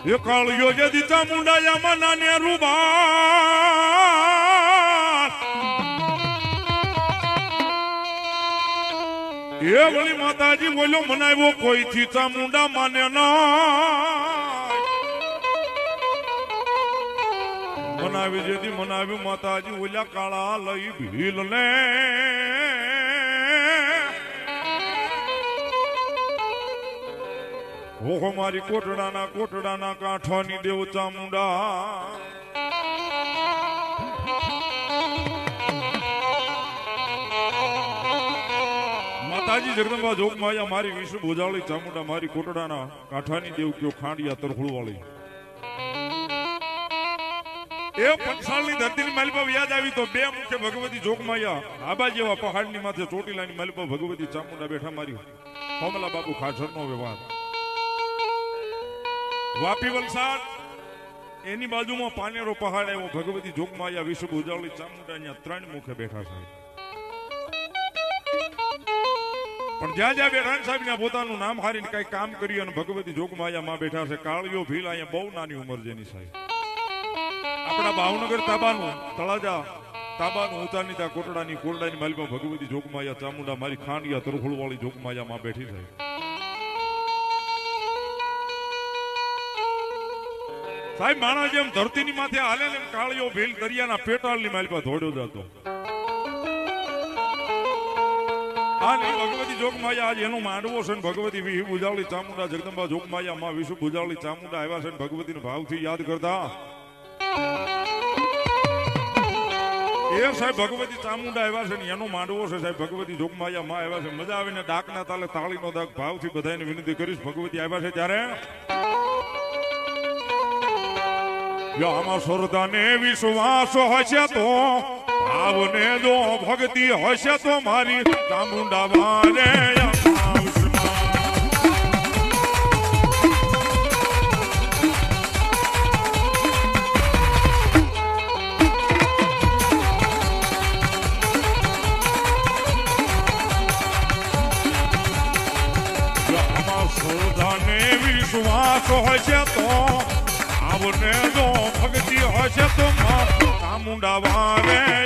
એ કાળિયો જે દીતા મુંડાયામાં નાને રૂબા એ વળી માતાજી બોલ્યો મનાવ્યો કોઈ થી ચામુંડા માને ના મનાવી જેથી મનાવ્યું માતાજી ઓલ્યા કાળા લઈ ભીલ ને ઓહો મારી કોટડાના કાંઠાની દેવ ચામુંડા માતાજી જગદંબા જોગમાયા મારી વિષ્ણુ ભોજાળી ચામુંડા મારી કોટડાના કાંઠાની દેવ કયો ખાંડિયા તરખુળ વાળી એ પંચાળની ધરતીની માલી પર યાદ આવી તો બે મુખ્ય ભગવતી જોગમાયા આબા જેવા પહાડની માથે ચોટીલાની માલી પર ભગવતી ચામુંડા બેઠા મારી કોમલા બાપુ ખાચરનો વ્યવહાર વાપી વલસાડ એની બાજુમાં પાનેરો પહાડ આવ્યો ભગવતી જોગમાયા વિષ્ણુ ભોજાળી ચામુંડા અહીંયા ત્રણ મુખે બેઠા છે પણ જ્યાં જ્યાં બેઠા સાહેબ ને પોતાનું નામ હારીને કઈ કામ કર્યું અને ભગવતી જોગમાયા માં બેઠા છે કાળિયો ભીલ અહીંયા બહુ નાની ઉંમર જેની સાહેબ આપણા ભાવનગર તાબાનું તળાજા તાબાનું ઊંચાની તા કોટડાની માલિકમાં ભગવતી જોગમાયા ચામુંડા મારી ખાંડિયા તરખુળ વાળી જોગમાયા માં બેઠી છે સાહેબ માણસ જેમ ધરતીની માથે હાલે ને કાળિયો ભીલ દરિયાના પેટાળની માલિકા દોડ્યો જતો ભગવતી જોગમાયા આજ એનો માંડવો છે ભગવતી વિહુ ભુજાળી ચામુંડા જગદંબા જોગમાયા માં વિષ્ણુ ભુજાળી ચામુંડા આવ્યા છે ભગવતીના ભાવથી યાદ કરતા એ સાહેબ ભગવતી ચામુંડા આવ્યા છે ને એનો માંડવો છે સાહેબ ભગવતી જોગમાયા માં આવ્યા છે મજા આવીને ડાકના તાલે તાળીનો દાગ ભાવથી બધાને વિનંતી કરીશ ભગવતી આવ્યા છે ત્યારે આમાં શ્રદ્ધાને વિશ્વાસ હશે તો ભાવને જો ભક્તિ હશે તો મારી ચામુંડા વારે શ્રદ્ધાને વિશ્વાસ હશે તો ભાવને જો ભક્તિ હશે તો ચામુંડા વારે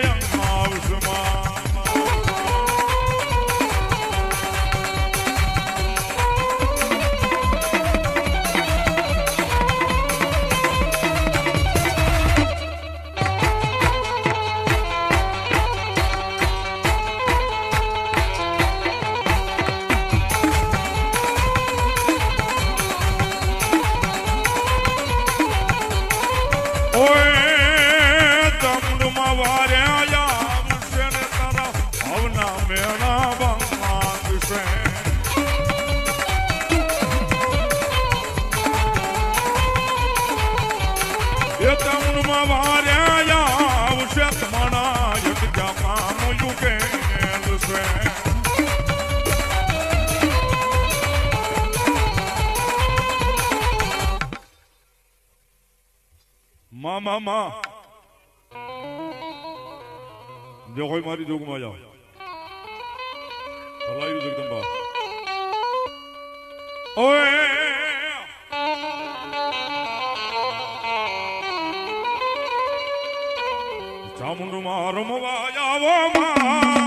મામા જો હોય મારી જોગમાયા ભલાયું જગદંબા ઓય ચામુંડ માં રમવા આવો માં